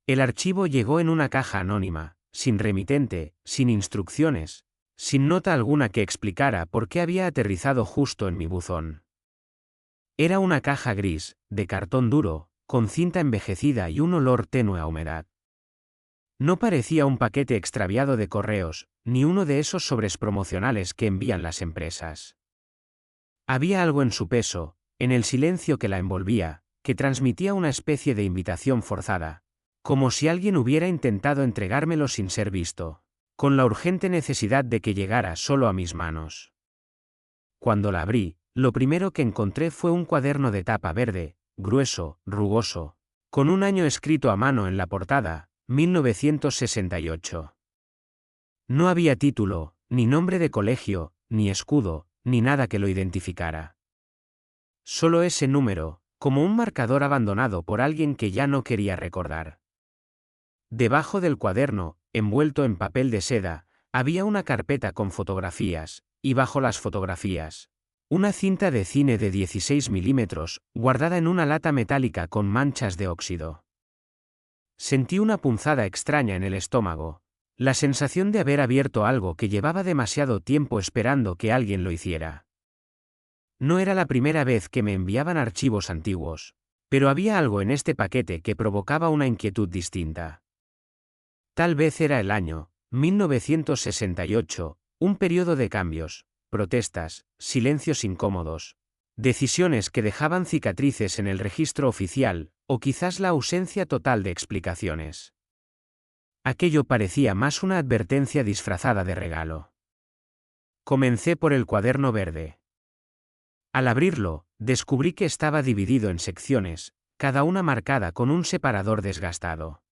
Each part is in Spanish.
El archivo llegó en una caja anónima, sin remitente, sin instrucciones, sin nota alguna que explicara por qué había aterrizado justo en mi buzón. Era una caja gris, de cartón duro, con cinta envejecida y un olor tenue a humedad. No parecía un paquete extraviado de correos, ni uno de esos sobres promocionales que envían las empresas. Había algo en su peso, en el silencio que la envolvía, que transmitía una especie de invitación forzada, como si alguien hubiera intentado entregármelo sin ser visto, con la urgente necesidad de que llegara solo a mis manos. Cuando la abrí, lo primero que encontré fue un cuaderno de tapa verde, grueso, rugoso, con un año escrito a mano en la portada, 1968. No había título, ni nombre de colegio, ni escudo, ni nada que lo identificara. Solo ese número, como un marcador abandonado por alguien que ya no quería recordar. Debajo del cuaderno, envuelto en papel de seda, había una carpeta con fotografías, y bajo las fotografías, una cinta de cine de 16 milímetros, guardada en una lata metálica con manchas de óxido. Sentí una punzada extraña en el estómago, la sensación de haber abierto algo que llevaba demasiado tiempo esperando que alguien lo hiciera. No era la primera vez que me enviaban archivos antiguos, pero había algo en este paquete que provocaba una inquietud distinta. Tal vez era el año 1968, un periodo de cambios, protestas, silencios incómodos, decisiones que dejaban cicatrices en el registro oficial, o quizás la ausencia total de explicaciones. Aquello parecía más una advertencia disfrazada de regalo. Comencé por el cuaderno verde. Al abrirlo, descubrí que estaba dividido en secciones, cada una marcada con un separador desgastado.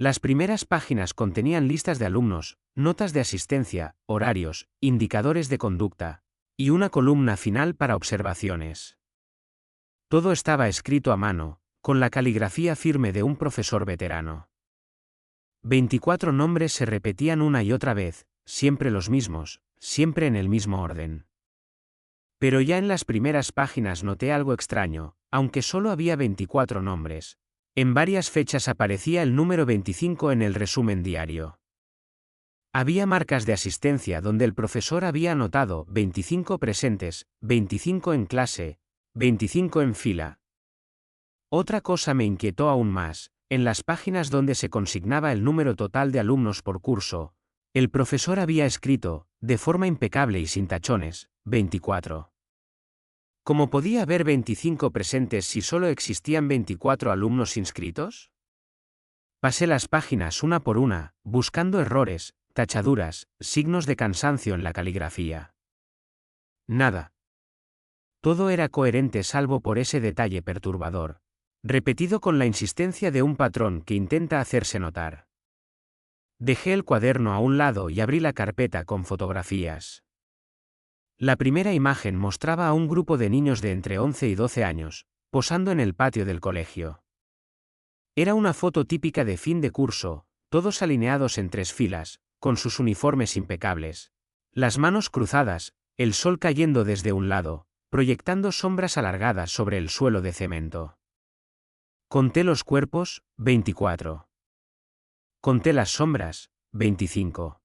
Las primeras páginas contenían listas de alumnos, notas de asistencia, horarios, indicadores de conducta, y una columna final para observaciones. Todo estaba escrito a mano, con la caligrafía firme de un profesor veterano. 24 nombres se repetían una y otra vez, siempre los mismos, siempre en el mismo orden. Pero ya en las primeras páginas noté algo extraño, aunque solo había 24 nombres. En varias fechas aparecía el número 25 en el resumen diario. Había marcas de asistencia donde el profesor había anotado 25 presentes, 25 en clase, 25 en fila. Otra cosa me inquietó aún más, en las páginas donde se consignaba el número total de alumnos por curso, el profesor había escrito, de forma impecable y sin tachones, 24. ¿Cómo podía haber 25 presentes si solo existían 24 alumnos inscritos? Pasé las páginas una por una, buscando errores, tachaduras, signos de cansancio en la caligrafía. Nada. Todo era coherente salvo por ese detalle perturbador, repetido con la insistencia de un patrón que intenta hacerse notar. Dejé el cuaderno a un lado y abrí la carpeta con fotografías. La primera imagen mostraba a un grupo de niños de entre 11 y 12 años, posando en el patio del colegio. Era una foto típica de fin de curso, todos alineados en 3 filas, con sus uniformes impecables. Las manos cruzadas, el sol cayendo desde un lado, proyectando sombras alargadas sobre el suelo de cemento. Conté los cuerpos, 24. Conté las sombras, 25.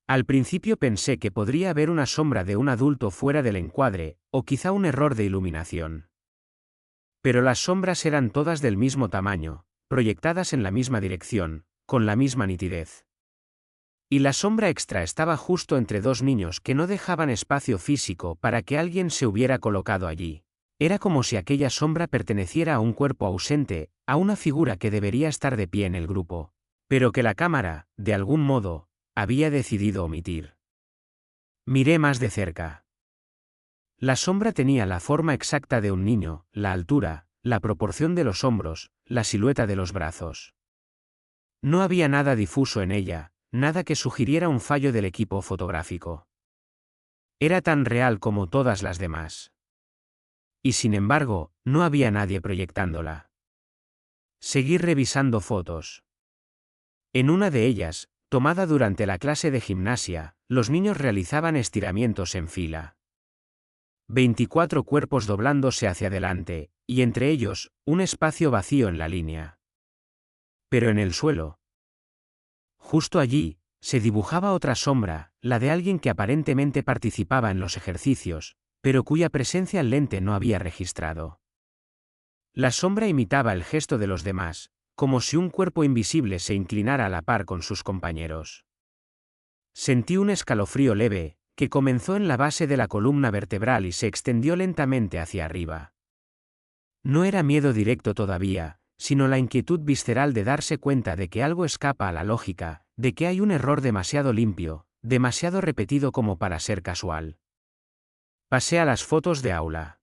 Al principio pensé que podría haber una sombra de un adulto fuera del encuadre, o quizá un error de iluminación. Pero las sombras eran todas del mismo tamaño, proyectadas en la misma dirección, con la misma nitidez. Y la sombra extra estaba justo entre 2 niños que no dejaban espacio físico para que alguien se hubiera colocado allí. Era como si aquella sombra perteneciera a un cuerpo ausente, a una figura que debería estar de pie en el grupo, pero que la cámara, de algún modo, había decidido omitir. Miré más de cerca. La sombra tenía la forma exacta de un niño, la altura, la proporción de los hombros, la silueta de los brazos. No había nada difuso en ella, nada que sugiriera un fallo del equipo fotográfico. Era tan real como todas las demás. Y sin embargo, no había nadie proyectándola. Seguí revisando fotos. En una de ellas, tomada durante la clase de gimnasia, los niños realizaban estiramientos en fila. 24 cuerpos doblándose hacia adelante, y entre ellos, un espacio vacío en la línea. Pero en el suelo, justo allí, se dibujaba otra sombra, la de alguien que aparentemente participaba en los ejercicios, pero cuya presencia el lente no había registrado. La sombra imitaba el gesto de los demás, como si un cuerpo invisible se inclinara a la par con sus compañeros. Sentí un escalofrío leve, que comenzó en la base de la columna vertebral y se extendió lentamente hacia arriba. No era miedo directo todavía, sino la inquietud visceral de darse cuenta de que algo escapa a la lógica, de que hay un error demasiado limpio, demasiado repetido como para ser casual. Pasé a las fotos de aula.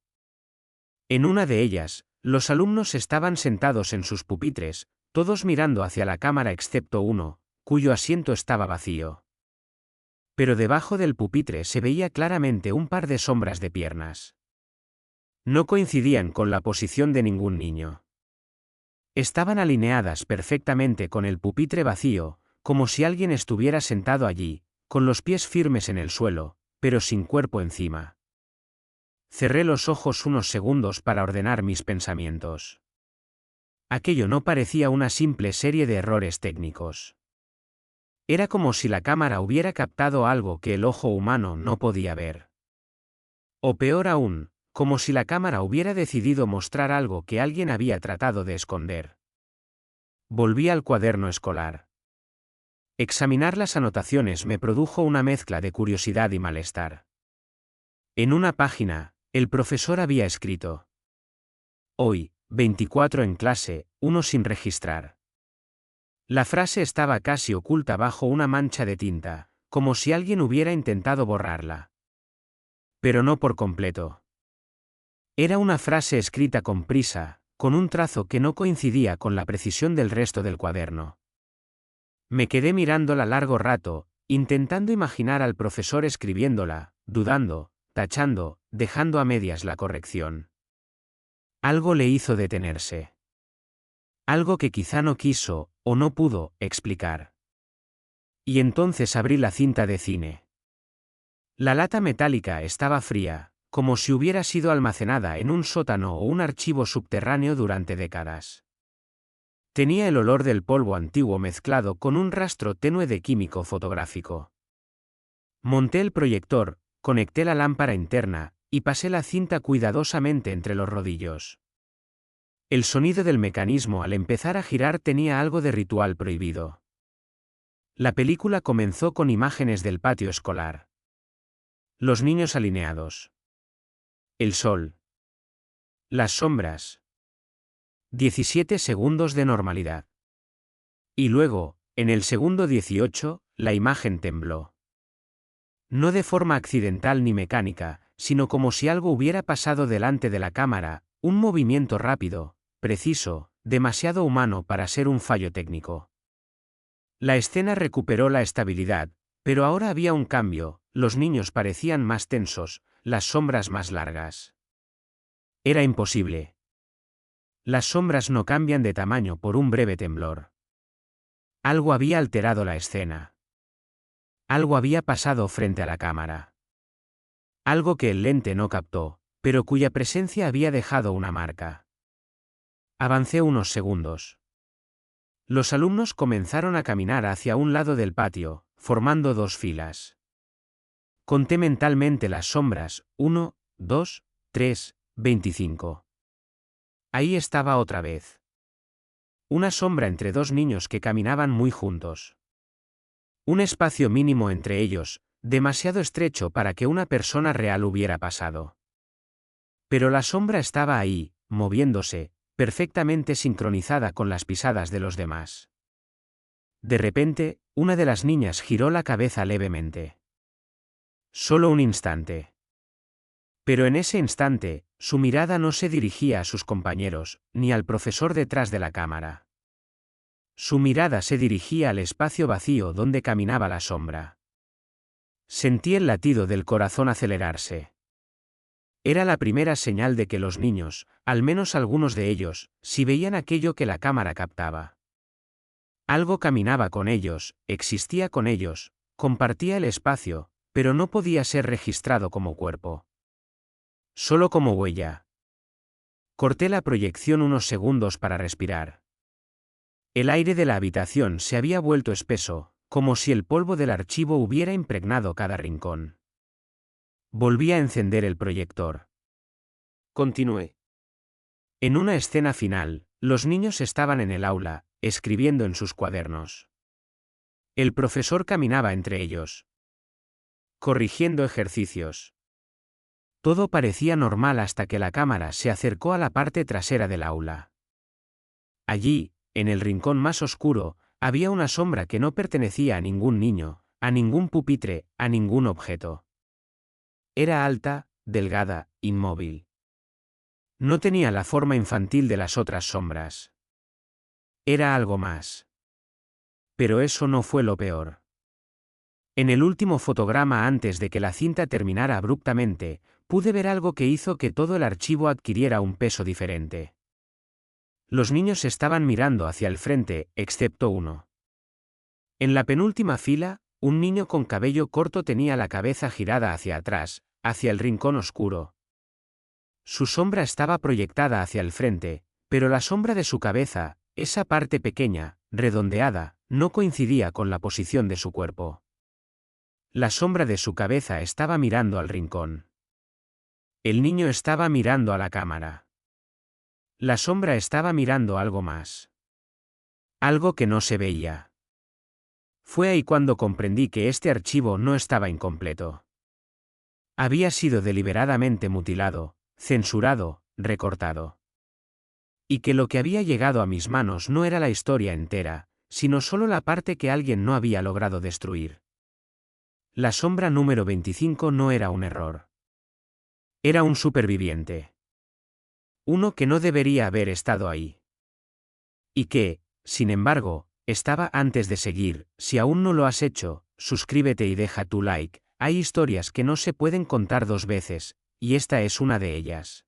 En una de ellas, los alumnos estaban sentados en sus pupitres, todos mirando hacia la cámara excepto uno, cuyo asiento estaba vacío. Pero debajo del pupitre se veía claramente un par de sombras de piernas. No coincidían con la posición de ningún niño. Estaban alineadas perfectamente con el pupitre vacío, como si alguien estuviera sentado allí, con los pies firmes en el suelo, pero sin cuerpo encima. Cerré los ojos unos segundos para ordenar mis pensamientos. Aquello no parecía una simple serie de errores técnicos. Era como si la cámara hubiera captado algo que el ojo humano no podía ver. O peor aún, como si la cámara hubiera decidido mostrar algo que alguien había tratado de esconder. Volví al cuaderno escolar. Examinar las anotaciones me produjo una mezcla de curiosidad y malestar. En una página, el profesor había escrito: hoy, 24 en clase, 1 sin registrar. La frase estaba casi oculta bajo una mancha de tinta, como si alguien hubiera intentado borrarla. Pero no por completo. Era una frase escrita con prisa, con un trazo que no coincidía con la precisión del resto del cuaderno. Me quedé mirándola largo rato, intentando imaginar al profesor escribiéndola, dudando, tachando, dejando a medias la corrección. Algo le hizo detenerse. Algo que quizá no quiso, o no pudo, explicar. Y entonces abrí la cinta de cine. La lata metálica estaba fría, como si hubiera sido almacenada en un sótano o un archivo subterráneo durante décadas. Tenía el olor del polvo antiguo mezclado con un rastro tenue de químico fotográfico. Monté el proyector, conecté la lámpara interna, y pasé la cinta cuidadosamente entre los rodillos. El sonido del mecanismo al empezar a girar tenía algo de ritual prohibido. La película comenzó con imágenes del patio escolar. Los niños alineados. El sol. Las sombras. 17 segundos de normalidad. Y luego, en el segundo 18, la imagen tembló. No de forma accidental ni mecánica, sino como si algo hubiera pasado delante de la cámara, un movimiento rápido, preciso, demasiado humano para ser un fallo técnico. La escena recuperó la estabilidad, pero ahora había un cambio, los niños parecían más tensos, las sombras más largas. Era imposible. Las sombras no cambian de tamaño por un breve temblor. Algo había alterado la escena. Algo había pasado frente a la cámara. Algo que el lente no captó, pero cuya presencia había dejado una marca. Avancé unos segundos. Los alumnos comenzaron a caminar hacia un lado del patio, formando dos filas. Conté mentalmente las sombras, 1, 2, 3, 25. Ahí estaba otra vez. Una sombra entre dos niños que caminaban muy juntos. Un espacio mínimo entre ellos, demasiado estrecho para que una persona real hubiera pasado. Pero la sombra estaba ahí, moviéndose, perfectamente sincronizada con las pisadas de los demás. De repente, una de las niñas giró la cabeza levemente. Solo un instante. Pero en ese instante, su mirada no se dirigía a sus compañeros, ni al profesor detrás de la cámara. Su mirada se dirigía al espacio vacío donde caminaba la sombra. Sentí el latido del corazón acelerarse. Era la primera señal de que los niños, al menos algunos de ellos, sí veían aquello que la cámara captaba. Algo caminaba con ellos, existía con ellos, compartía el espacio, pero no podía ser registrado como cuerpo. Solo como huella. Corté la proyección unos segundos para respirar. El aire de la habitación se había vuelto espeso, como si el polvo del archivo hubiera impregnado cada rincón. Volví a encender el proyector. Continué. En una escena final, los niños estaban en el aula, escribiendo en sus cuadernos. El profesor caminaba entre ellos, corrigiendo ejercicios. Todo parecía normal hasta que la cámara se acercó a la parte trasera del aula. Allí, en el rincón más oscuro, había una sombra que no pertenecía a ningún niño, a ningún pupitre, a ningún objeto. Era alta, delgada, inmóvil. No tenía la forma infantil de las otras sombras. Era algo más. Pero eso no fue lo peor. En el último fotograma antes de que la cinta terminara abruptamente, pude ver algo que hizo que todo el archivo adquiriera un peso diferente. Los niños estaban mirando hacia el frente, excepto uno. En la penúltima fila, un niño con cabello corto tenía la cabeza girada hacia atrás, hacia el rincón oscuro. Su sombra estaba proyectada hacia el frente, pero la sombra de su cabeza, esa parte pequeña, redondeada, no coincidía con la posición de su cuerpo. La sombra de su cabeza estaba mirando al rincón. El niño estaba mirando a la cámara. La sombra estaba mirando algo más. Algo que no se veía. Fue ahí cuando comprendí que este archivo no estaba incompleto. Había sido deliberadamente mutilado, censurado, recortado. Y que lo que había llegado a mis manos no era la historia entera, sino solo la parte que alguien no había logrado destruir. La sombra número 25 no era un error. Era un superviviente. Uno que no debería haber estado ahí. Y que, sin embargo, estaba. Antes de seguir, si aún no lo has hecho, suscríbete y deja tu like. Hay historias que no se pueden contar dos veces, y esta es una de ellas.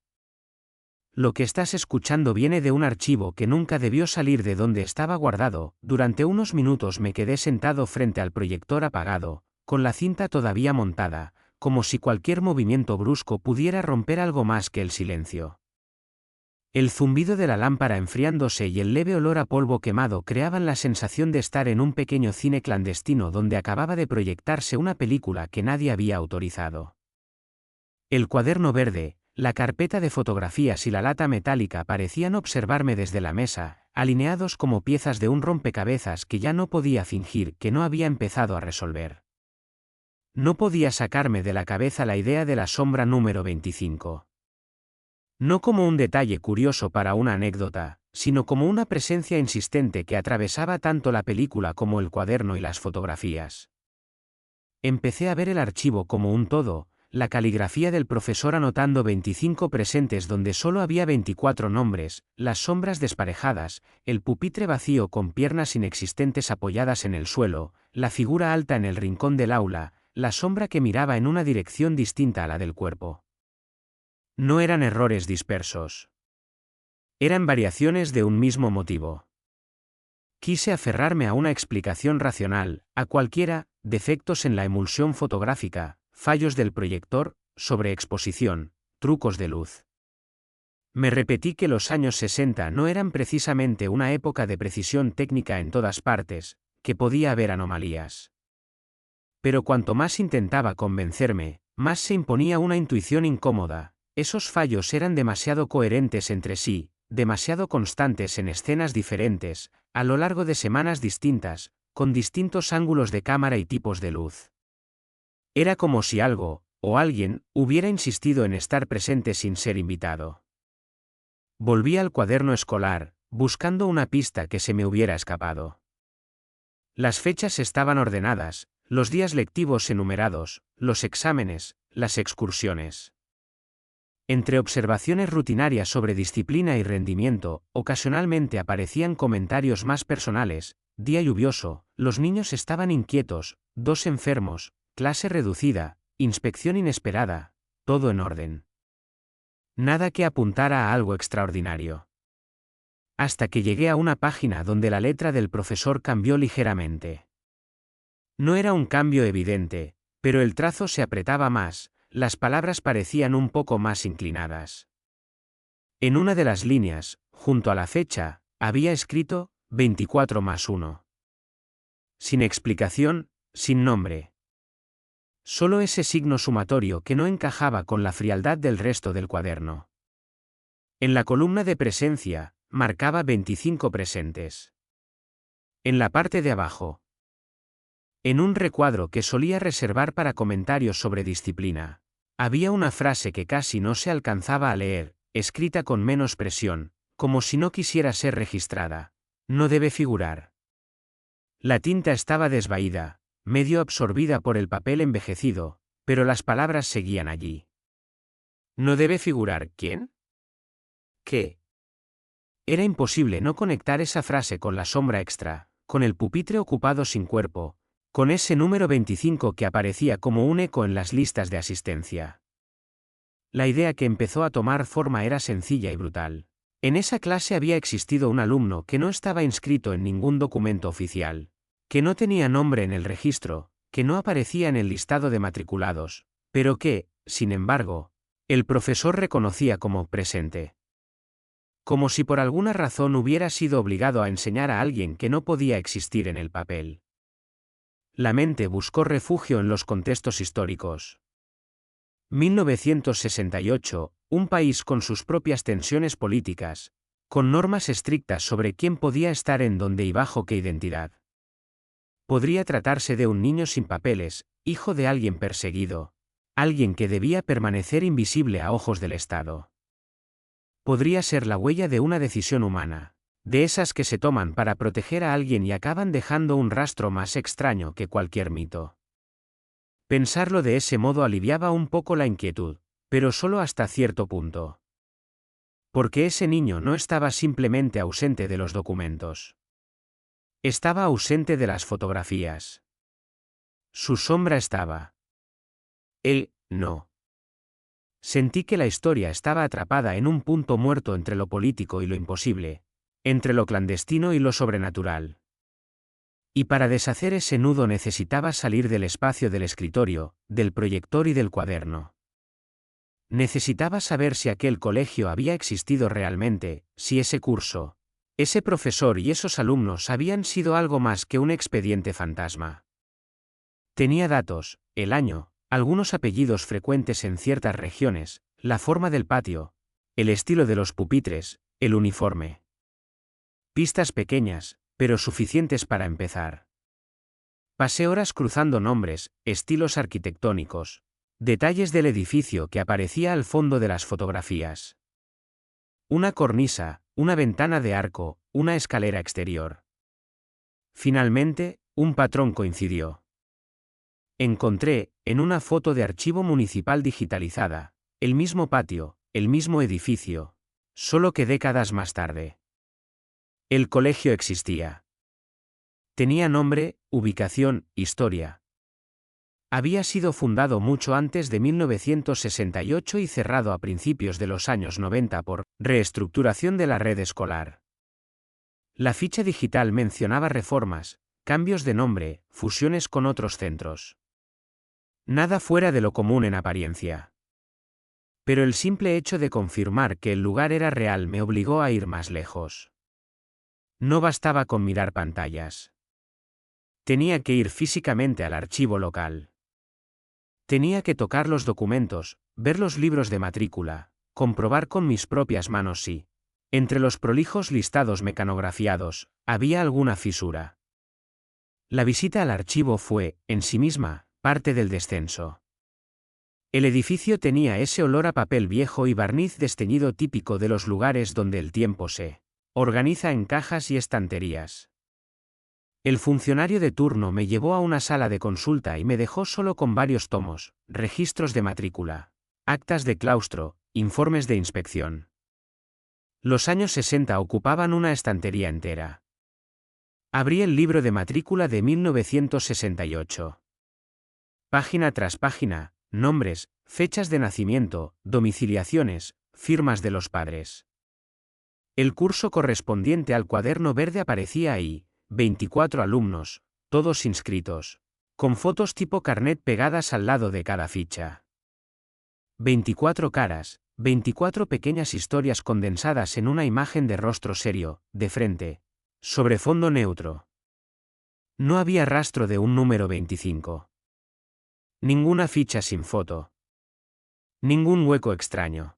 Lo que estás escuchando viene de un archivo que nunca debió salir de donde estaba guardado. Durante unos minutos me quedé sentado frente al proyector apagado, con la cinta todavía montada, como si cualquier movimiento brusco pudiera romper algo más que el silencio. El zumbido de la lámpara enfriándose y el leve olor a polvo quemado creaban la sensación de estar en un pequeño cine clandestino donde acababa de proyectarse una película que nadie había autorizado. El cuaderno verde, la carpeta de fotografías y la lata metálica parecían observarme desde la mesa, alineados como piezas de un rompecabezas que ya no podía fingir que no había empezado a resolver. No podía sacarme de la cabeza la idea de la sombra número 25. No como un detalle curioso para una anécdota, sino como una presencia insistente que atravesaba tanto la película como el cuaderno y las fotografías. Empecé a ver el archivo como un todo, la caligrafía del profesor anotando 25 presentes donde solo había 24 nombres, las sombras desparejadas, el pupitre vacío con piernas inexistentes apoyadas en el suelo, la figura alta en el rincón del aula, la sombra que miraba en una dirección distinta a la del cuerpo. No eran errores dispersos. Eran variaciones de un mismo motivo. Quise aferrarme a una explicación racional, a cualquiera, defectos en la emulsión fotográfica, fallos del proyector, sobreexposición, trucos de luz. Me repetí que los años 60 no eran precisamente una época de precisión técnica en todas partes, que podía haber anomalías. Pero cuanto más intentaba convencerme, más se imponía una intuición incómoda. Esos fallos eran demasiado coherentes entre sí, demasiado constantes en escenas diferentes, a lo largo de semanas distintas, con distintos ángulos de cámara y tipos de luz. Era como si algo, o alguien, hubiera insistido en estar presente sin ser invitado. Volví al cuaderno escolar, buscando una pista que se me hubiera escapado. Las fechas estaban ordenadas, los días lectivos enumerados, los exámenes, las excursiones. Entre observaciones rutinarias sobre disciplina y rendimiento, ocasionalmente aparecían comentarios más personales: día lluvioso, los niños estaban inquietos, 2 enfermos, clase reducida, inspección inesperada, todo en orden. Nada que apuntara a algo extraordinario. Hasta que llegué a una página donde la letra del profesor cambió ligeramente. No era un cambio evidente, pero el trazo se apretaba más. Las palabras parecían un poco más inclinadas. En una de las líneas, junto a la fecha, había escrito: 24 más 1. Sin explicación, sin nombre. Solo ese signo sumatorio que no encajaba con la frialdad del resto del cuaderno. En la columna de presencia, marcaba 25 presentes. En la parte de abajo. En un recuadro que solía reservar para comentarios sobre disciplina, había una frase que casi no se alcanzaba a leer, escrita con menos presión, como si no quisiera ser registrada. No debe figurar. La tinta estaba desvaída, medio absorbida por el papel envejecido, pero las palabras seguían allí. ¿No debe figurar quién? ¿Qué? Era imposible no conectar esa frase con la sombra extra, con el pupitre ocupado sin cuerpo, con ese número 25 que aparecía como un eco en las listas de asistencia. La idea que empezó a tomar forma era sencilla y brutal. En esa clase había existido un alumno que no estaba inscrito en ningún documento oficial, que no tenía nombre en el registro, que no aparecía en el listado de matriculados, pero que, sin embargo, el profesor reconocía como presente. Como si por alguna razón hubiera sido obligado a enseñar a alguien que no podía existir en el papel. La mente buscó refugio en los contextos históricos. 1968, un país con sus propias tensiones políticas, con normas estrictas sobre quién podía estar en dónde y bajo qué identidad. Podría tratarse de un niño sin papeles, hijo de alguien perseguido, alguien que debía permanecer invisible a ojos del Estado. Podría ser la huella de una decisión humana, de esas que se toman para proteger a alguien y acaban dejando un rastro más extraño que cualquier mito. Pensarlo de ese modo aliviaba un poco la inquietud, pero solo hasta cierto punto. Porque ese niño no estaba simplemente ausente de los documentos. Estaba ausente de las fotografías. Su sombra estaba. Él, no. Sentí que la historia estaba atrapada en un punto muerto entre lo político y lo imposible, entre lo clandestino y lo sobrenatural. Y para deshacer ese nudo necesitaba salir del espacio del escritorio, del proyector y del cuaderno. Necesitaba saber si aquel colegio había existido realmente, si ese curso, ese profesor y esos alumnos habían sido algo más que un expediente fantasma. Tenía datos, el año, algunos apellidos frecuentes en ciertas regiones, la forma del patio, el estilo de los pupitres, el uniforme. Pistas pequeñas, pero suficientes para empezar. Pasé horas cruzando nombres, estilos arquitectónicos, detalles del edificio que aparecía al fondo de las fotografías. Una cornisa, una ventana de arco, una escalera exterior. Finalmente, un patrón coincidió. Encontré, en una foto de archivo municipal digitalizada, el mismo patio, el mismo edificio, solo que décadas más tarde. El colegio existía. Tenía nombre, ubicación, historia. Había sido fundado mucho antes de 1968 y cerrado a principios de los años 90 por reestructuración de la red escolar. La ficha digital mencionaba reformas, cambios de nombre, fusiones con otros centros. Nada fuera de lo común en apariencia. Pero el simple hecho de confirmar que el lugar era real me obligó a ir más lejos. No bastaba con mirar pantallas. Tenía que ir físicamente al archivo local. Tenía que tocar los documentos, ver los libros de matrícula, comprobar con mis propias manos si, entre los prolijos listados mecanografiados, había alguna fisura. La visita al archivo fue, en sí misma, parte del descenso. El edificio tenía ese olor a papel viejo y barniz desteñido típico de los lugares donde el tiempo se organiza en cajas y estanterías. El funcionario de turno me llevó a una sala de consulta y me dejó solo con varios tomos, registros de matrícula, actas de claustro, informes de inspección. Los años 60 ocupaban una estantería entera. Abrí el libro de matrícula de 1968. Página tras página, nombres, fechas de nacimiento, domiciliaciones, firmas de los padres. El curso correspondiente al cuaderno verde aparecía ahí, 24 alumnos, todos inscritos, con fotos tipo carnet pegadas al lado de cada ficha. 24 caras, 24 pequeñas historias condensadas en una imagen de rostro serio, de frente, sobre fondo neutro. No había rastro de un número 25. Ninguna ficha sin foto. Ningún hueco extraño.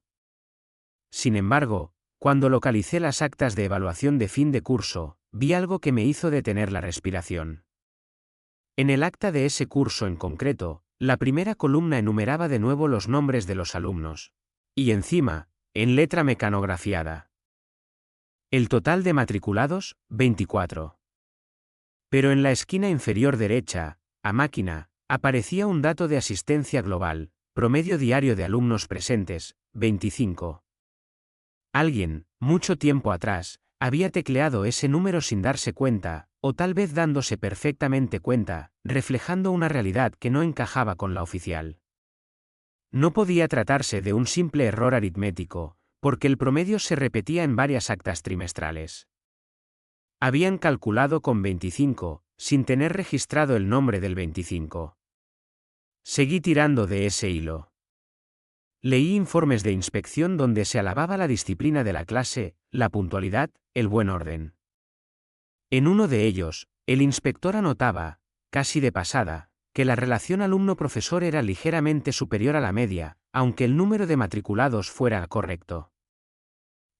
Sin embargo, cuando localicé las actas de evaluación de fin de curso, vi algo que me hizo detener la respiración. En el acta de ese curso en concreto, la primera columna enumeraba de nuevo los nombres de los alumnos. Y encima, en letra mecanografiada. El total de matriculados, 24. Pero en la esquina inferior derecha, a máquina, aparecía un dato de asistencia global, promedio diario de alumnos presentes, 25. Alguien, mucho tiempo atrás, había tecleado ese número sin darse cuenta, o tal vez dándose perfectamente cuenta, reflejando una realidad que no encajaba con la oficial. No podía tratarse de un simple error aritmético, porque el promedio se repetía en varias actas trimestrales. Habían calculado con 25, sin tener registrado el nombre del 25. Seguí tirando de ese hilo. Leí informes de inspección donde se alababa la disciplina de la clase, la puntualidad, el buen orden. En uno de ellos, el inspector anotaba, casi de pasada, que la relación alumno-profesor era ligeramente superior a la media, aunque el número de matriculados fuera correcto.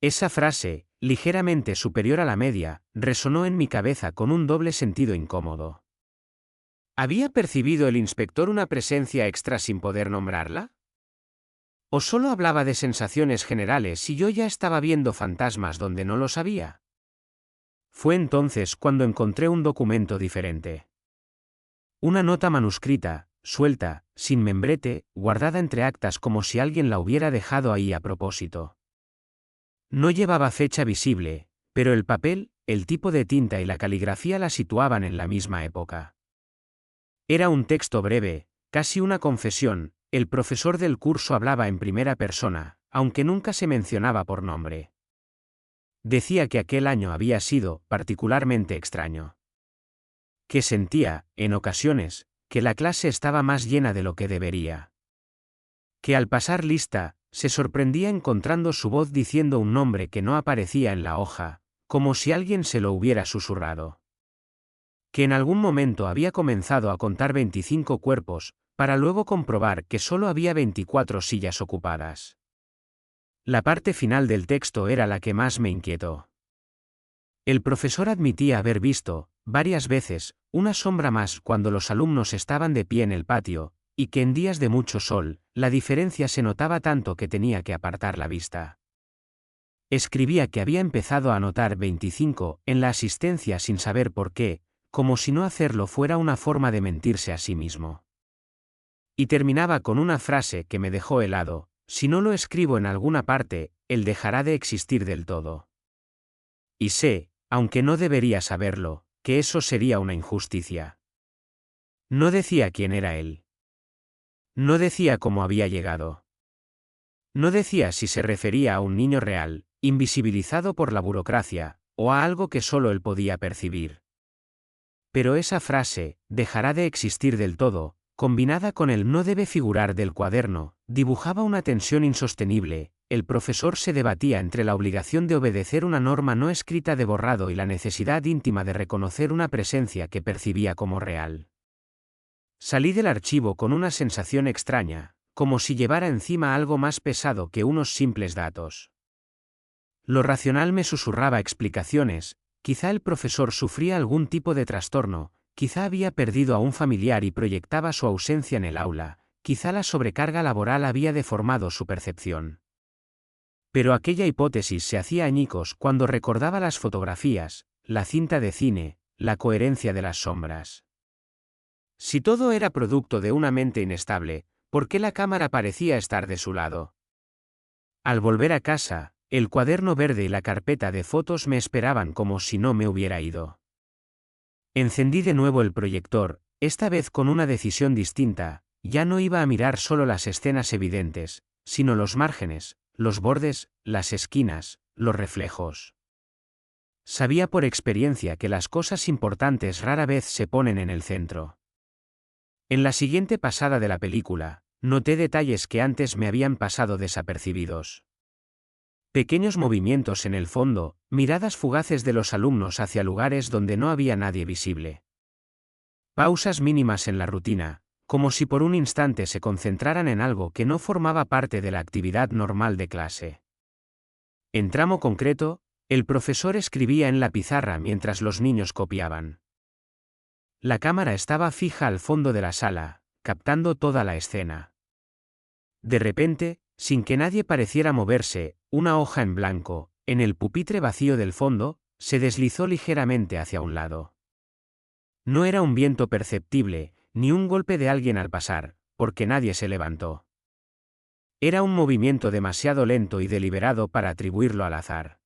Esa frase, ligeramente superior a la media, resonó en mi cabeza con un doble sentido incómodo. ¿Había percibido el inspector una presencia extra sin poder nombrarla? ¿O solo hablaba de sensaciones generales y yo ya estaba viendo fantasmas donde no lo sabía? Fue entonces cuando encontré un documento diferente. Una nota manuscrita, suelta, sin membrete, guardada entre actas como si alguien la hubiera dejado ahí a propósito. No llevaba fecha visible, pero el papel, el tipo de tinta y la caligrafía la situaban en la misma época. Era un texto breve, casi una confesión. El profesor del curso hablaba en primera persona, aunque nunca se mencionaba por nombre. Decía que aquel año había sido particularmente extraño. Que sentía, en ocasiones, que la clase estaba más llena de lo que debería. Que al pasar lista, se sorprendía encontrando su voz diciendo un nombre que no aparecía en la hoja, como si alguien se lo hubiera susurrado. Que en algún momento había comenzado a contar 25 cuerpos, para luego comprobar que solo había 24 sillas ocupadas. La parte final del texto era la que más me inquietó. El profesor admitía haber visto, varias veces, una sombra más cuando los alumnos estaban de pie en el patio, y que en días de mucho sol, la diferencia se notaba tanto que tenía que apartar la vista. Escribía que había empezado a notar 25 en la asistencia sin saber por qué, como si no hacerlo fuera una forma de mentirse a sí mismo. Y terminaba con una frase que me dejó helado: si no lo escribo en alguna parte, él dejará de existir del todo. Y sé, aunque no debería saberlo, que eso sería una injusticia. No decía quién era él. No decía cómo había llegado. No decía si se refería a un niño real, invisibilizado por la burocracia, o a algo que solo él podía percibir. Pero esa frase, dejará de existir del todo, combinada con el no debe figurar del cuaderno, dibujaba una tensión insostenible. El profesor se debatía entre la obligación de obedecer una norma no escrita de borrado y la necesidad íntima de reconocer una presencia que percibía como real. Salí del archivo con una sensación extraña, como si llevara encima algo más pesado que unos simples datos. Lo racional me susurraba explicaciones. Quizá el profesor sufría algún tipo de trastorno, quizá había perdido a un familiar y proyectaba su ausencia en el aula, quizá la sobrecarga laboral había deformado su percepción. Pero aquella hipótesis se hacía añicos cuando recordaba las fotografías, la cinta de cine, la coherencia de las sombras. Si todo era producto de una mente inestable, ¿por qué la cámara parecía estar de su lado? Al volver a casa, el cuaderno verde y la carpeta de fotos me esperaban como si no me hubiera ido. Encendí de nuevo el proyector, esta vez con una decisión distinta. Ya no iba a mirar solo las escenas evidentes, sino los márgenes, los bordes, las esquinas, los reflejos. Sabía por experiencia que las cosas importantes rara vez se ponen en el centro. En la siguiente pasada de la película, noté detalles que antes me habían pasado desapercibidos. Pequeños movimientos en el fondo, miradas fugaces de los alumnos hacia lugares donde no había nadie visible. Pausas mínimas en la rutina, como si por un instante se concentraran en algo que no formaba parte de la actividad normal de clase. En tramo concreto, el profesor escribía en la pizarra mientras los niños copiaban. La cámara estaba fija al fondo de la sala, captando toda la escena. De repente, sin que nadie pareciera moverse, una hoja en blanco, en el pupitre vacío del fondo, se deslizó ligeramente hacia un lado. No era un viento perceptible, ni un golpe de alguien al pasar, porque nadie se levantó. Era un movimiento demasiado lento y deliberado para atribuirlo al azar.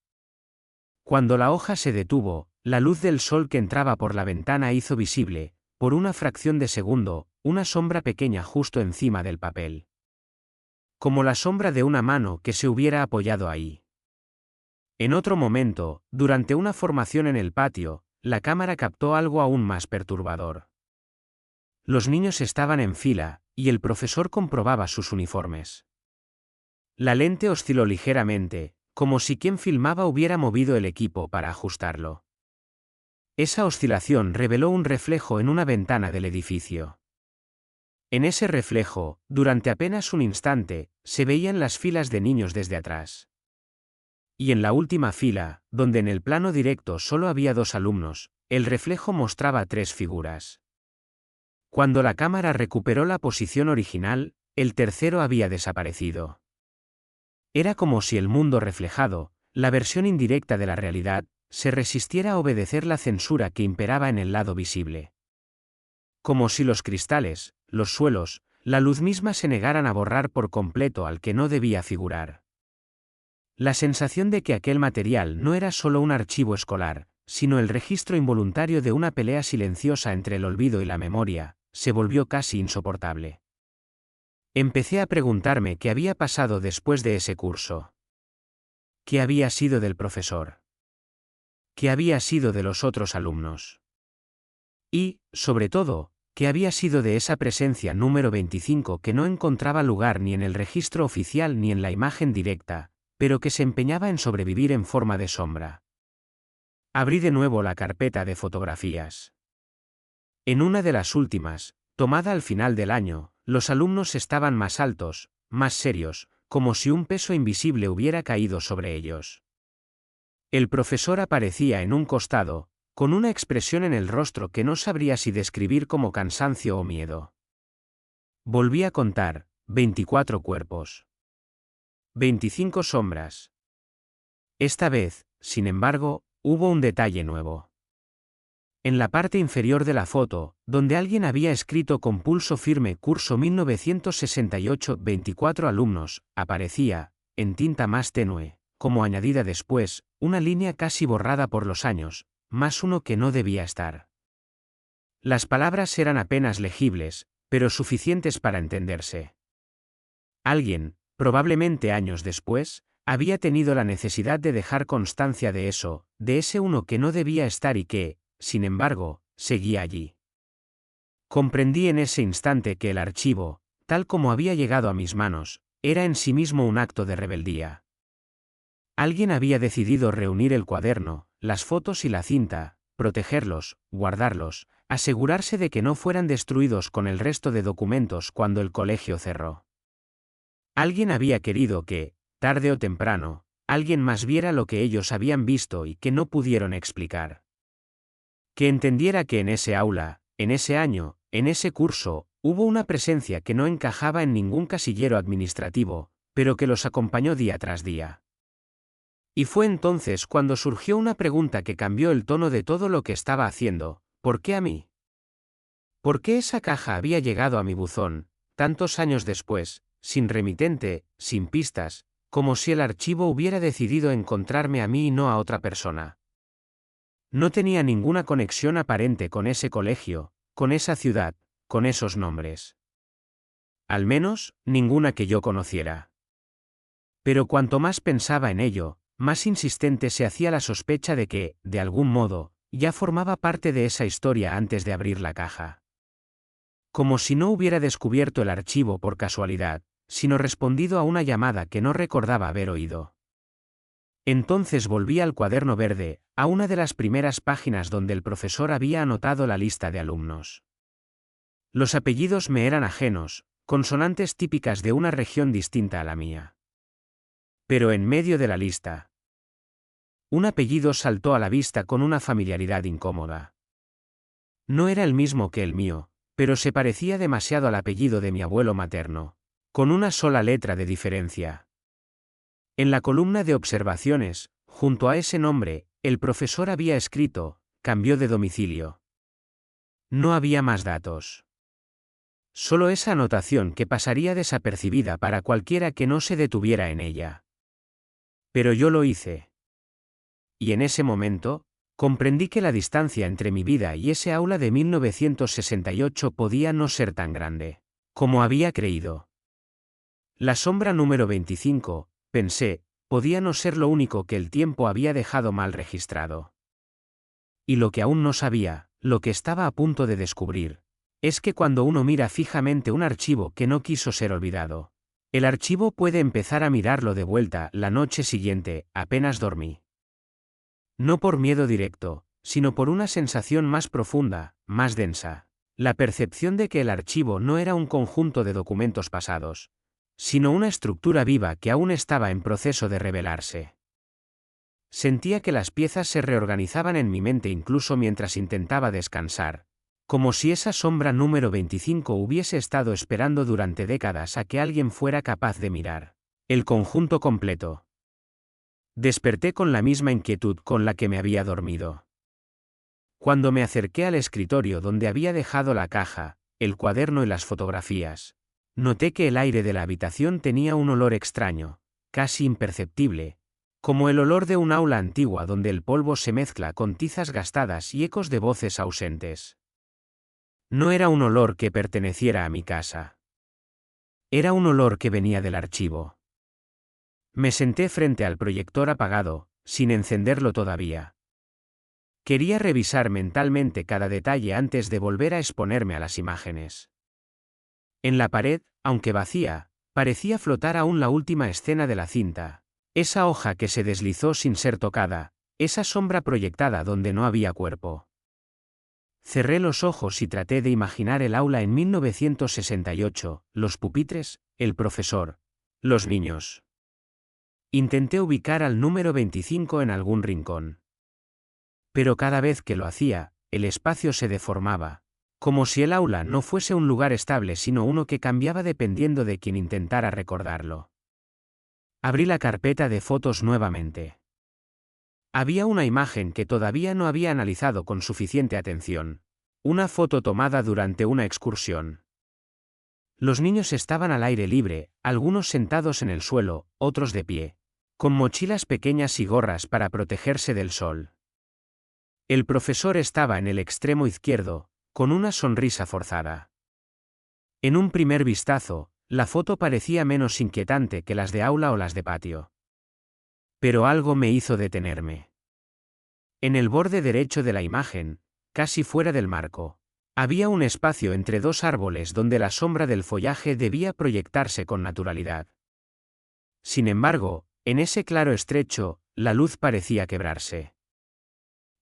Cuando la hoja se detuvo, la luz del sol que entraba por la ventana hizo visible, por una fracción de segundo, una sombra pequeña justo encima del papel. Como la sombra de una mano que se hubiera apoyado ahí. En otro momento, durante una formación en el patio, la cámara captó algo aún más perturbador. Los niños estaban en fila, y el profesor comprobaba sus uniformes. La lente osciló ligeramente, como si quien filmaba hubiera movido el equipo para ajustarlo. Esa oscilación reveló un reflejo en una ventana del edificio. En ese reflejo, durante apenas un instante, se veían las filas de niños desde atrás. Y en la última fila, donde en el plano directo solo había 2 alumnos, el reflejo mostraba 3 figuras. Cuando la cámara recuperó la posición original, el tercero había desaparecido. Era como si el mundo reflejado, la versión indirecta de la realidad, se resistiera a obedecer la censura que imperaba en el lado visible. Como si los cristales, los suelos, la luz misma se negaran a borrar por completo al que no debía figurar. La sensación de que aquel material no era solo un archivo escolar, sino el registro involuntario de una pelea silenciosa entre el olvido y la memoria, se volvió casi insoportable. Empecé a preguntarme qué había pasado después de ese curso. ¿Qué había sido del profesor? ¿Qué había sido de los otros alumnos? Y, sobre todo, ¿qué había sido de esa presencia número 25 que no encontraba lugar ni en el registro oficial ni en la imagen directa, pero que se empeñaba en sobrevivir en forma de sombra? Abrí de nuevo la carpeta de fotografías. En una de las últimas, tomada al final del año, los alumnos estaban más altos, más serios, como si un peso invisible hubiera caído sobre ellos. El profesor aparecía en un costado, con una expresión en el rostro que no sabría si describir como cansancio o miedo. Volví a contar, 24 cuerpos. 25 sombras. Esta vez, sin embargo, hubo un detalle nuevo. En la parte inferior de la foto, donde alguien había escrito con pulso firme curso 1968, 24 alumnos, aparecía, en tinta más tenue, como añadida después, una línea casi borrada por los años, más uno que no debía estar. Las palabras eran apenas legibles, pero suficientes para entenderse. Alguien, probablemente años después, había tenido la necesidad de dejar constancia de eso, de ese uno que no debía estar y que, sin embargo, seguía allí. Comprendí en ese instante que el archivo, tal como había llegado a mis manos, era en sí mismo un acto de rebeldía. Alguien había decidido reunir el cuaderno, las fotos y la cinta, protegerlos, guardarlos, asegurarse de que no fueran destruidos con el resto de documentos cuando el colegio cerró. Alguien había querido que, tarde o temprano, alguien más viera lo que ellos habían visto y que no pudieron explicar. Que entendiera que en ese aula, en ese año, en ese curso, hubo una presencia que no encajaba en ningún casillero administrativo, pero que los acompañó día tras día. Y fue entonces cuando surgió una pregunta que cambió el tono de todo lo que estaba haciendo: ¿por qué a mí? ¿Por qué esa caja había llegado a mi buzón, tantos años después, sin remitente, sin pistas, como si el archivo hubiera decidido encontrarme a mí y no a otra persona? No tenía ninguna conexión aparente con ese colegio, con esa ciudad, con esos nombres. Al menos, ninguna que yo conociera. Pero cuanto más pensaba en ello, más insistente se hacía la sospecha de que, de algún modo, ya formaba parte de esa historia antes de abrir la caja. Como si no hubiera descubierto el archivo por casualidad, sino respondido a una llamada que no recordaba haber oído. Entonces volví al cuaderno verde, a una de las primeras páginas donde el profesor había anotado la lista de alumnos. Los apellidos me eran ajenos, consonantes típicas de una región distinta a la mía. Pero en medio de la lista, un apellido saltó a la vista con una familiaridad incómoda. No era el mismo que el mío, pero se parecía demasiado al apellido de mi abuelo materno, con una sola letra de diferencia. En la columna de observaciones, junto a ese nombre, el profesor había escrito: cambió de domicilio. No había más datos. Solo esa anotación que pasaría desapercibida para cualquiera que no se detuviera en ella. Pero yo lo hice. Y en ese momento, comprendí que la distancia entre mi vida y ese aula de 1968 podía no ser tan grande como había creído. La sombra número 25, pensé, podía no ser lo único que el tiempo había dejado mal registrado. Y lo que aún no sabía, lo que estaba a punto de descubrir, es que cuando uno mira fijamente un archivo que no quiso ser olvidado, el archivo puede empezar a mirarlo de vuelta la noche siguiente, apenas dormí. No por miedo directo, sino por una sensación más profunda, más densa. La percepción de que el archivo no era un conjunto de documentos pasados, sino una estructura viva que aún estaba en proceso de revelarse. Sentía que las piezas se reorganizaban en mi mente incluso mientras intentaba descansar, como si esa sombra número 25 hubiese estado esperando durante décadas a que alguien fuera capaz de mirar el conjunto completo. Desperté con la misma inquietud con la que me había dormido. Cuando me acerqué al escritorio donde había dejado la caja, el cuaderno y las fotografías, noté que el aire de la habitación tenía un olor extraño, casi imperceptible, como el olor de un aula antigua donde el polvo se mezcla con tizas gastadas y ecos de voces ausentes. No era un olor que perteneciera a mi casa. Era un olor que venía del archivo. Me senté frente al proyector apagado, sin encenderlo todavía. Quería revisar mentalmente cada detalle antes de volver a exponerme a las imágenes. En la pared, aunque vacía, parecía flotar aún la última escena de la cinta, esa hoja que se deslizó sin ser tocada, esa sombra proyectada donde no había cuerpo. Cerré los ojos y traté de imaginar el aula en 1968, los pupitres, el profesor, los niños. Intenté ubicar al número 25 en algún rincón. Pero cada vez que lo hacía, el espacio se deformaba, como si el aula no fuese un lugar estable sino uno que cambiaba dependiendo de quien intentara recordarlo. Abrí la carpeta de fotos nuevamente. Había una imagen que todavía no había analizado con suficiente atención, una foto tomada durante una excursión. Los niños estaban al aire libre, algunos sentados en el suelo, otros de pie, con mochilas pequeñas y gorras para protegerse del sol. El profesor estaba en el extremo izquierdo, con una sonrisa forzada. En un primer vistazo, la foto parecía menos inquietante que las de aula o las de patio. Pero algo me hizo detenerme. En el borde derecho de la imagen, casi fuera del marco, había un espacio entre dos árboles donde la sombra del follaje debía proyectarse con naturalidad. Sin embargo, en ese claro estrecho, la luz parecía quebrarse.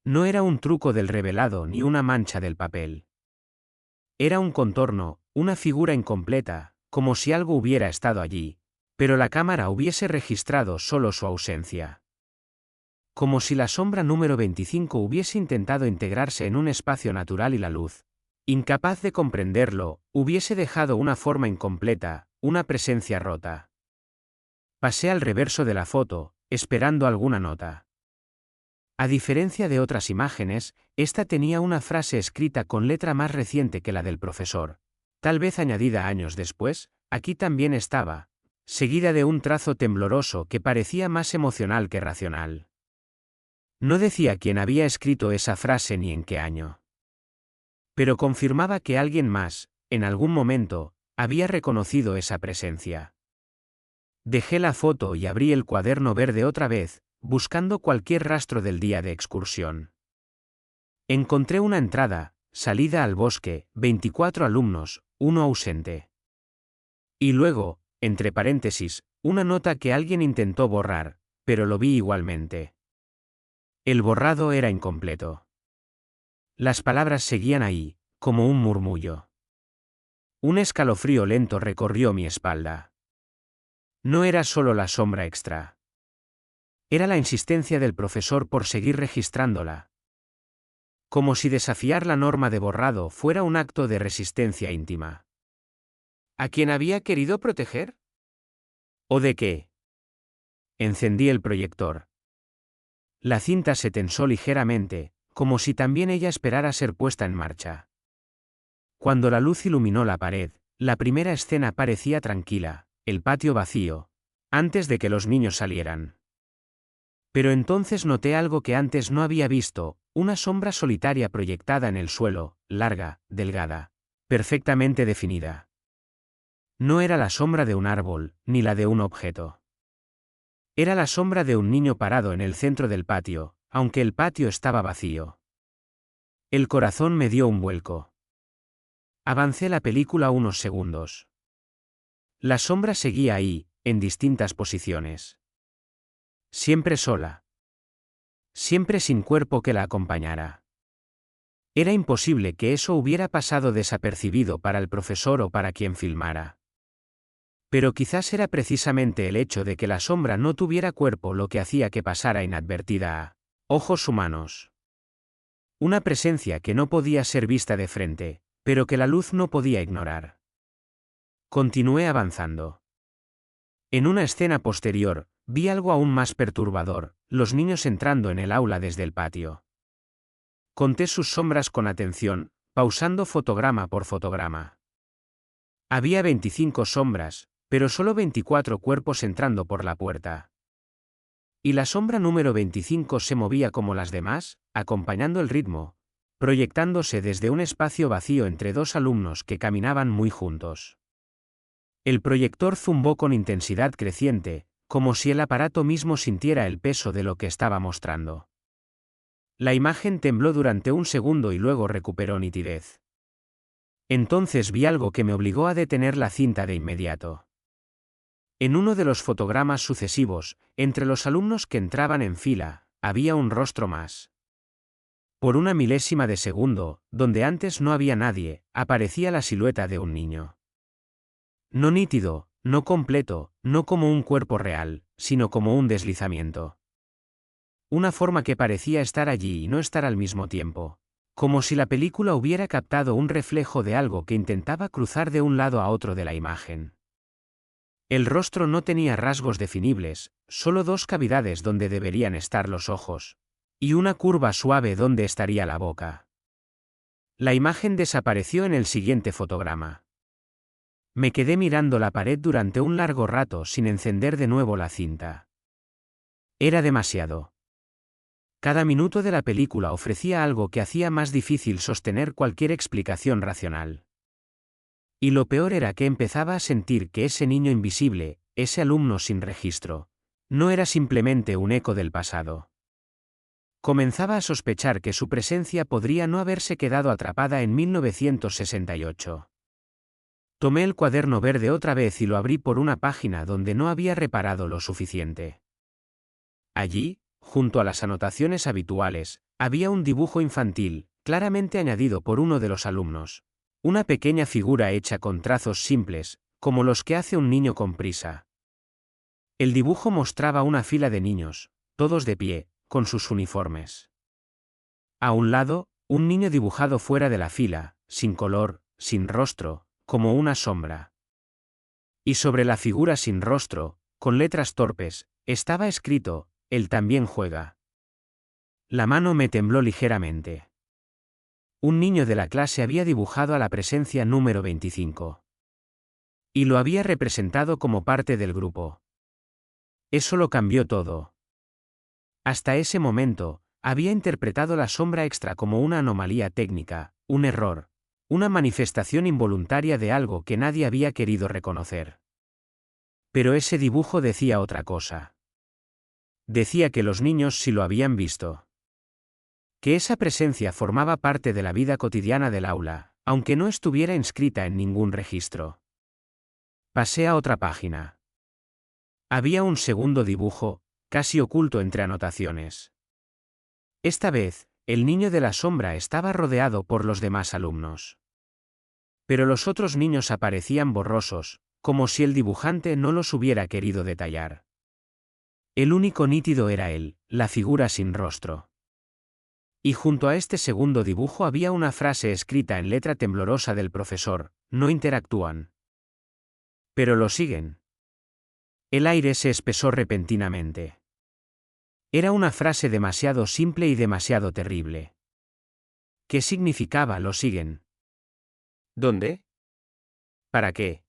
No era un truco del revelado ni una mancha del papel. Era un contorno, una figura incompleta, como si algo hubiera estado allí, pero la cámara hubiese registrado solo su ausencia. Como si la sombra número 25 hubiese intentado integrarse en un espacio natural y la luz, incapaz de comprenderlo, hubiese dejado una forma incompleta, una presencia rota. Pasé al reverso de la foto, esperando alguna nota. A diferencia de otras imágenes, esta tenía una frase escrita con letra más reciente que la del profesor, tal vez añadida años después. Aquí también estaba, seguida de un trazo tembloroso que parecía más emocional que racional. No decía quién había escrito esa frase ni en qué año. Pero confirmaba que alguien más, en algún momento, había reconocido esa presencia. Dejé la foto y abrí el cuaderno verde otra vez, buscando cualquier rastro del día de excursión. Encontré una entrada: salida al bosque, 24 alumnos, 1 ausente. Y luego, entre paréntesis, una nota que alguien intentó borrar: pero lo vi igualmente. El borrado era incompleto. Las palabras seguían ahí, como un murmullo. Un escalofrío lento recorrió mi espalda. No era solo la sombra extra. Era la insistencia del profesor por seguir registrándola. Como si desafiar la norma de borrado fuera un acto de resistencia íntima. ¿A quién había querido proteger? ¿O de qué? Encendí el proyector. La cinta se tensó ligeramente, como si también ella esperara ser puesta en marcha. Cuando la luz iluminó la pared, la primera escena parecía tranquila, el patio vacío, antes de que los niños salieran. Pero entonces noté algo que antes no había visto, una sombra solitaria proyectada en el suelo, larga, delgada, perfectamente definida. No era la sombra de un árbol, ni la de un objeto. Era la sombra de un niño parado en el centro del patio, aunque el patio estaba vacío. El corazón me dio un vuelco. Avancé la película unos segundos. La sombra seguía ahí, en distintas posiciones. Siempre sola. Siempre sin cuerpo que la acompañara. Era imposible que eso hubiera pasado desapercibido para el profesor o para quien filmara. Pero quizás era precisamente el hecho de que la sombra no tuviera cuerpo lo que hacía que pasara inadvertida a ojos humanos. Una presencia que no podía ser vista de frente, pero que la luz no podía ignorar. Continué avanzando. En una escena posterior, vi algo aún más perturbador, los niños entrando en el aula desde el patio. Conté sus sombras con atención, pausando fotograma por fotograma. Había 25 sombras, pero solo 24 cuerpos entrando por la puerta. Y la sombra número 25 se movía como las demás, acompañando el ritmo, proyectándose desde un espacio vacío entre dos alumnos que caminaban muy juntos. El proyector zumbó con intensidad creciente, como si el aparato mismo sintiera el peso de lo que estaba mostrando. La imagen tembló durante un segundo y luego recuperó nitidez. Entonces vi algo que me obligó a detener la cinta de inmediato. En uno de los fotogramas sucesivos, entre los alumnos que entraban en fila, había un rostro más. Por una milésima de segundo, donde antes no había nadie, aparecía la silueta de un niño. No nítido, no completo, no como un cuerpo real, sino como un deslizamiento. Una forma que parecía estar allí y no estar al mismo tiempo. Como si la película hubiera captado un reflejo de algo que intentaba cruzar de un lado a otro de la imagen. El rostro no tenía rasgos definibles, solo dos cavidades donde deberían estar los ojos. Y una curva suave donde estaría la boca. La imagen desapareció en el siguiente fotograma. Me quedé mirando la pared durante un largo rato sin encender de nuevo la cinta. Era demasiado. Cada minuto de la película ofrecía algo que hacía más difícil sostener cualquier explicación racional. Y lo peor era que empezaba a sentir que ese niño invisible, ese alumno sin registro, no era simplemente un eco del pasado. Comenzaba a sospechar que su presencia podría no haberse quedado atrapada en 1968. Tomé el cuaderno verde otra vez y lo abrí por una página donde no había reparado lo suficiente. Allí, junto a las anotaciones habituales, había un dibujo infantil, claramente añadido por uno de los alumnos. Una pequeña figura hecha con trazos simples, como los que hace un niño con prisa. El dibujo mostraba una fila de niños, todos de pie, con sus uniformes. A un lado, un niño dibujado fuera de la fila, sin color, sin rostro, como una sombra. Y sobre la figura sin rostro, con letras torpes, estaba escrito: él también juega. La mano me tembló ligeramente. Un niño de la clase había dibujado a la presencia número 25. Y lo había representado como parte del grupo. Eso lo cambió todo. Hasta ese momento, había interpretado la sombra extra como una anomalía técnica, un error, una manifestación involuntaria de algo que nadie había querido reconocer. Pero ese dibujo decía otra cosa. Decía que los niños sí lo habían visto. Que esa presencia formaba parte de la vida cotidiana del aula, aunque no estuviera inscrita en ningún registro. Pasé a otra página. Había un segundo dibujo, casi oculto entre anotaciones. Esta vez, el niño de la sombra estaba rodeado por los demás alumnos. Pero los otros niños aparecían borrosos, como si el dibujante no los hubiera querido detallar. El único nítido era él, la figura sin rostro. Y junto a este segundo dibujo había una frase escrita en letra temblorosa del profesor: no interactúan. Pero lo siguen. El aire se espesó repentinamente. Era una frase demasiado simple y demasiado terrible. ¿Qué significaba lo siguen? ¿Dónde? ¿Para qué?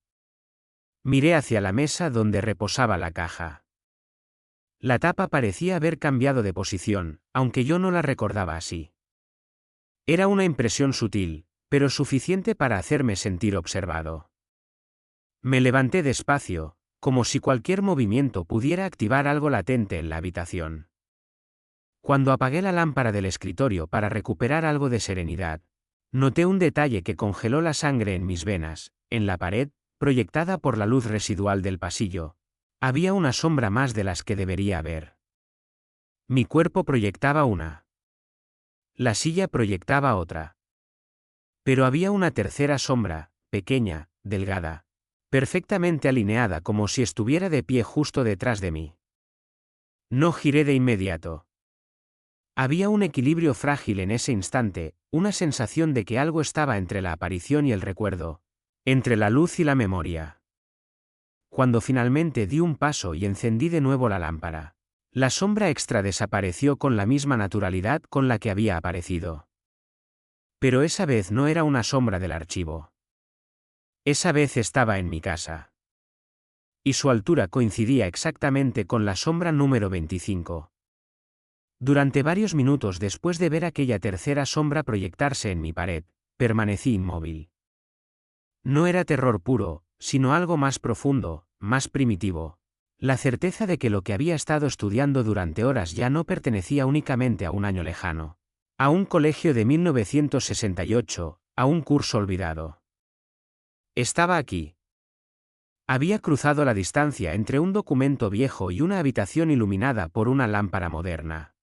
Miré hacia la mesa donde reposaba la caja. La tapa parecía haber cambiado de posición, aunque yo no la recordaba así. Era una impresión sutil, pero suficiente para hacerme sentir observado. Me levanté despacio, como si cualquier movimiento pudiera activar algo latente en la habitación. Cuando apagué la lámpara del escritorio para recuperar algo de serenidad, noté un detalle que congeló la sangre en mis venas. En la pared, proyectada por la luz residual del pasillo, había una sombra más de las que debería haber. Mi cuerpo proyectaba una. La silla proyectaba otra. Pero había una tercera sombra, pequeña, delgada, perfectamente alineada, como si estuviera de pie justo detrás de mí. No giré de inmediato. Había un equilibrio frágil en ese instante, una sensación de que algo estaba entre la aparición y el recuerdo, entre la luz y la memoria. Cuando finalmente di un paso y encendí de nuevo la lámpara, la sombra extra desapareció con la misma naturalidad con la que había aparecido. Pero esa vez no era una sombra del archivo. Esa vez estaba en mi casa. Y su altura coincidía exactamente con la sombra número 25. Durante varios minutos después de ver aquella tercera sombra proyectarse en mi pared, permanecí inmóvil. No era terror puro, sino algo más profundo, más primitivo. La certeza de que lo que había estado estudiando durante horas ya no pertenecía únicamente a un año lejano, a un colegio de 1968, a un curso olvidado. Estaba aquí. Había cruzado la distancia entre un documento viejo y una habitación iluminada por una lámpara moderna.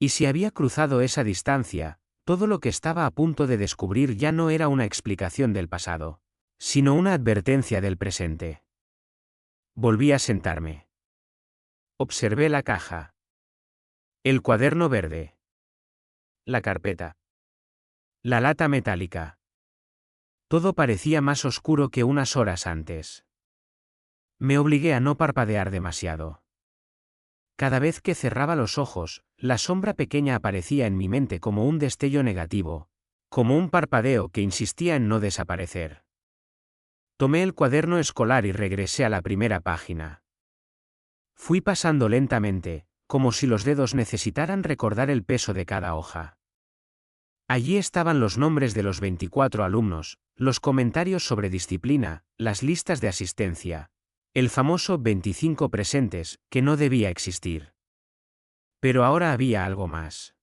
Y si había cruzado esa distancia, todo lo que estaba a punto de descubrir ya no era una explicación del pasado, sino una advertencia del presente. Volví a sentarme. Observé la caja. El cuaderno verde. La carpeta. La lata metálica. Todo parecía más oscuro que unas horas antes. Me obligué a no parpadear demasiado. Cada vez que cerraba los ojos, la sombra pequeña aparecía en mi mente como un destello negativo, como un parpadeo que insistía en no desaparecer. Tomé el cuaderno escolar y regresé a la primera página. Fui pasando lentamente, como si los dedos necesitaran recordar el peso de cada hoja. Allí estaban los nombres de los 24 alumnos, los comentarios sobre disciplina, las listas de asistencia. El famoso 25 presentes, que no debía existir. Pero ahora había algo más.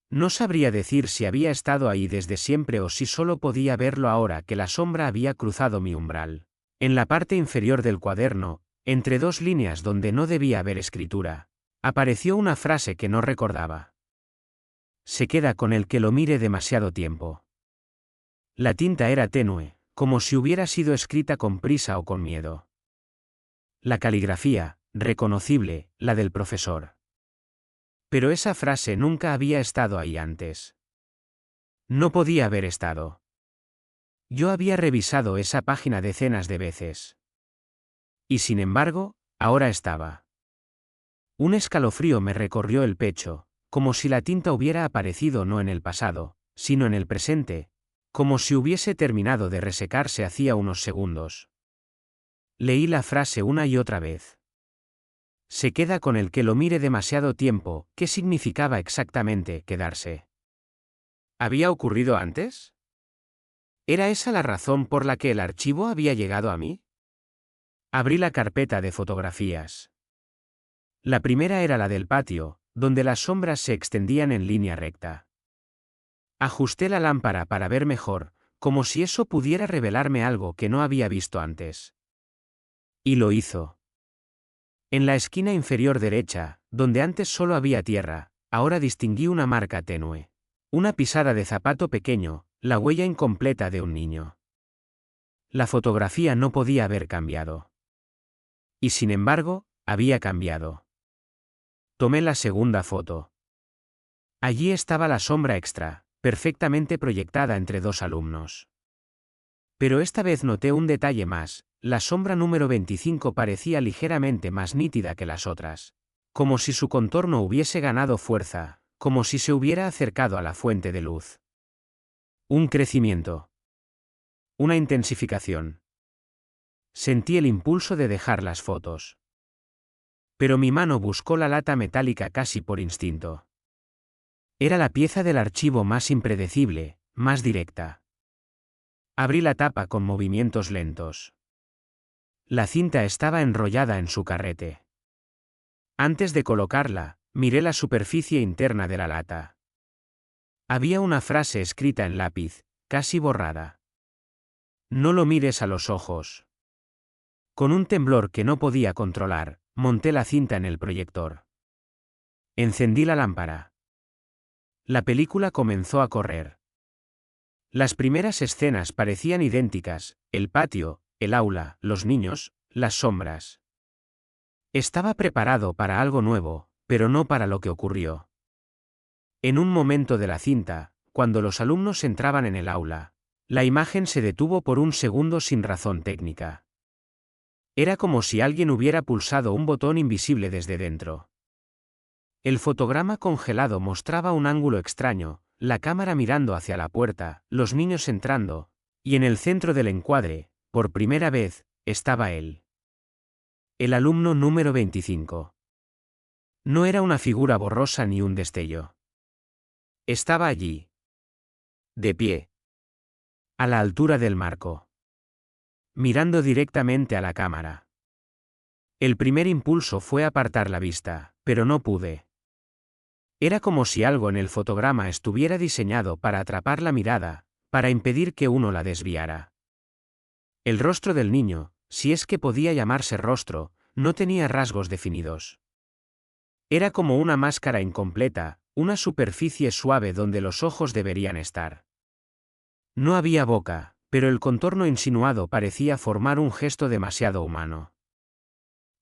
No sabría decir si había estado ahí desde siempre o si solo podía verlo ahora que la sombra había cruzado mi umbral. En la parte inferior del cuaderno, entre dos líneas donde no debía haber escritura, apareció una frase que no recordaba. Se queda con el que lo mire demasiado tiempo. La tinta era tenue, como si hubiera sido escrita con prisa o con miedo. La caligrafía, reconocible, la del profesor. Pero esa frase nunca había estado ahí antes. No podía haber estado. Yo había revisado esa página decenas de veces. Y sin embargo, ahora estaba. Un escalofrío me recorrió el pecho, como si la tinta hubiera aparecido no en el pasado, sino en el presente, como si hubiese terminado de resecarse hacía unos segundos. Leí la frase una y otra vez. Se queda con el que lo mire demasiado tiempo. ¿Qué significaba exactamente quedarse? ¿Había ocurrido antes? ¿Era esa la razón por la que el archivo había llegado a mí? Abrí la carpeta de fotografías. La primera era la del patio, donde las sombras se extendían en línea recta. Ajusté la lámpara para ver mejor, como si eso pudiera revelarme algo que no había visto antes. Y lo hizo. En la esquina inferior derecha, donde antes solo había tierra, ahora distinguí una marca tenue. Una pisada de zapato pequeño, la huella incompleta de un niño. La fotografía no podía haber cambiado. Y sin embargo, había cambiado. Tomé la segunda foto. Allí estaba la sombra extra, perfectamente proyectada entre dos alumnos. Pero esta vez noté un detalle más: la sombra número 25 parecía ligeramente más nítida que las otras. Como si su contorno hubiese ganado fuerza, como si se hubiera acercado a la fuente de luz. Un crecimiento. Una intensificación. Sentí el impulso de dejar las fotos. Pero mi mano buscó la lata metálica casi por instinto. Era la pieza del archivo más impredecible, más directa. Abrí la tapa con movimientos lentos. La cinta estaba enrollada en su carrete. Antes de colocarla, miré la superficie interna de la lata. Había una frase escrita en lápiz, casi borrada. No lo mires a los ojos. Con un temblor que no podía controlar, monté la cinta en el proyector. Encendí la lámpara. La película comenzó a correr. Las primeras escenas parecían idénticas: el patio, el aula, los niños, las sombras. Estaba preparado para algo nuevo, pero no para lo que ocurrió. En un momento de la cinta, cuando los alumnos entraban en el aula, la imagen se detuvo por un segundo sin razón técnica. Era como si alguien hubiera pulsado un botón invisible desde dentro. El fotograma congelado mostraba un ángulo extraño, la cámara mirando hacia la puerta, los niños entrando, y en el centro del encuadre, por primera vez, estaba él. El alumno número 25. No era una figura borrosa ni un destello. Estaba allí. De pie. A la altura del marco. Mirando directamente a la cámara. El primer impulso fue apartar la vista, pero no pude. Era como si algo en el fotograma estuviera diseñado para atrapar la mirada, para impedir que uno la desviara. El rostro del niño, si es que podía llamarse rostro, no tenía rasgos definidos. Era como una máscara incompleta, una superficie suave donde los ojos deberían estar. No había boca, pero el contorno insinuado parecía formar un gesto demasiado humano.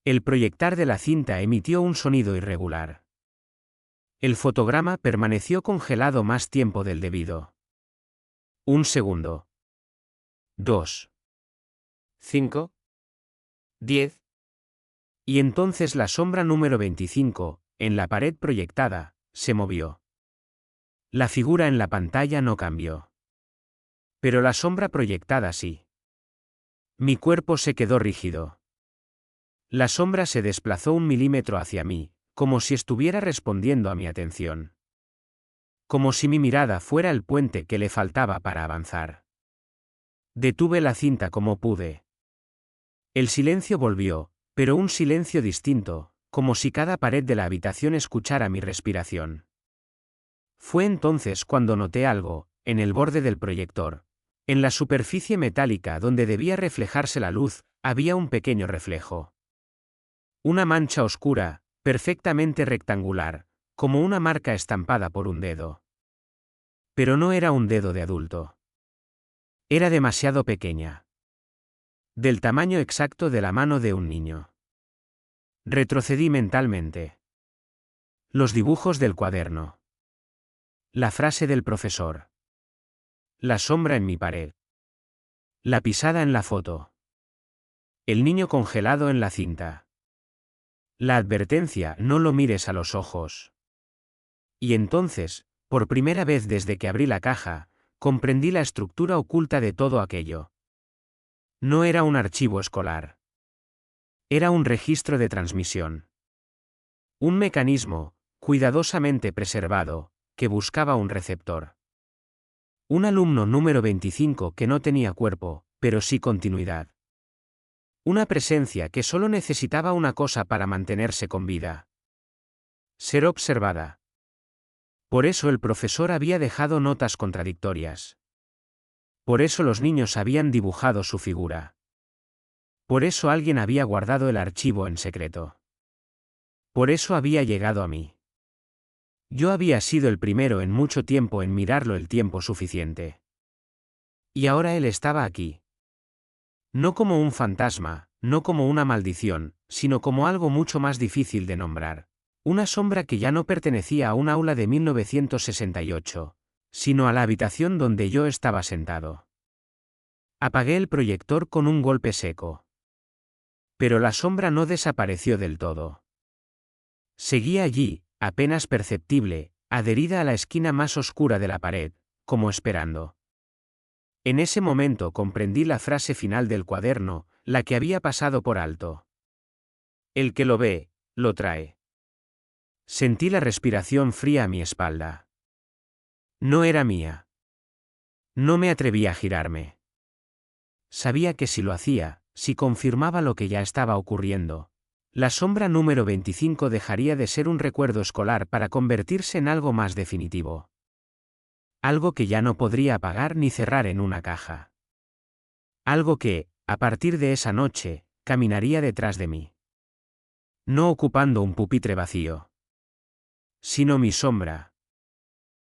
El proyectar de la cinta emitió un sonido irregular. El fotograma permaneció congelado más tiempo del debido. 1 segundo. 2. 5. 10. Y entonces la sombra número 25, en la pared proyectada, se movió. La figura en la pantalla no cambió. Pero la sombra proyectada sí. Mi cuerpo se quedó rígido. La sombra se desplazó 1 milímetro hacia mí, como si estuviera respondiendo a mi atención. Como si mi mirada fuera el puente que le faltaba para avanzar. Detuve la cinta como pude. El silencio volvió, pero un silencio distinto, como si cada pared de la habitación escuchara mi respiración. Fue entonces cuando noté algo, en el borde del proyector. En la superficie metálica donde debía reflejarse la luz, había un pequeño reflejo. Una mancha oscura, perfectamente rectangular, como una marca estampada por un dedo. Pero no era un dedo de adulto. Era demasiado pequeña. Del tamaño exacto de la mano de un niño. Retrocedí mentalmente. Los dibujos del cuaderno. La frase del profesor. La sombra en mi pared. La pisada en la foto. El niño congelado en la cinta. La advertencia: no lo mires a los ojos. Y entonces, por primera vez desde que abrí la caja, comprendí la estructura oculta de todo aquello. No era un archivo escolar. Era un registro de transmisión. Un mecanismo, cuidadosamente preservado, que buscaba un receptor. Un alumno número 25 que no tenía cuerpo, pero sí continuidad. Una presencia que solo necesitaba una cosa para mantenerse con vida: ser observada. Por eso el profesor había dejado notas contradictorias. Por eso los niños habían dibujado su figura. Por eso alguien había guardado el archivo en secreto. Por eso había llegado a mí. Yo había sido el primero en mucho tiempo en mirarlo el tiempo suficiente. Y ahora él estaba aquí. No como un fantasma, no como una maldición, sino como algo mucho más difícil de nombrar. Una sombra que ya no pertenecía a un aula de 1968, sino a la habitación donde yo estaba sentado. Apagué el proyector con un golpe seco. Pero la sombra no desapareció del todo. Seguía allí, apenas perceptible, adherida a la esquina más oscura de la pared, como esperando. En ese momento comprendí la frase final del cuaderno, la que había pasado por alto. El que lo ve, lo trae. Sentí la respiración fría a mi espalda. No era mía. No me atreví a girarme. Sabía que si lo hacía, si confirmaba lo que ya estaba ocurriendo, la sombra número 25 dejaría de ser un recuerdo escolar para convertirse en algo más definitivo. Algo que ya no podría apagar ni cerrar en una caja. Algo que, a partir de esa noche, caminaría detrás de mí. No ocupando un pupitre vacío, sino mi sombra.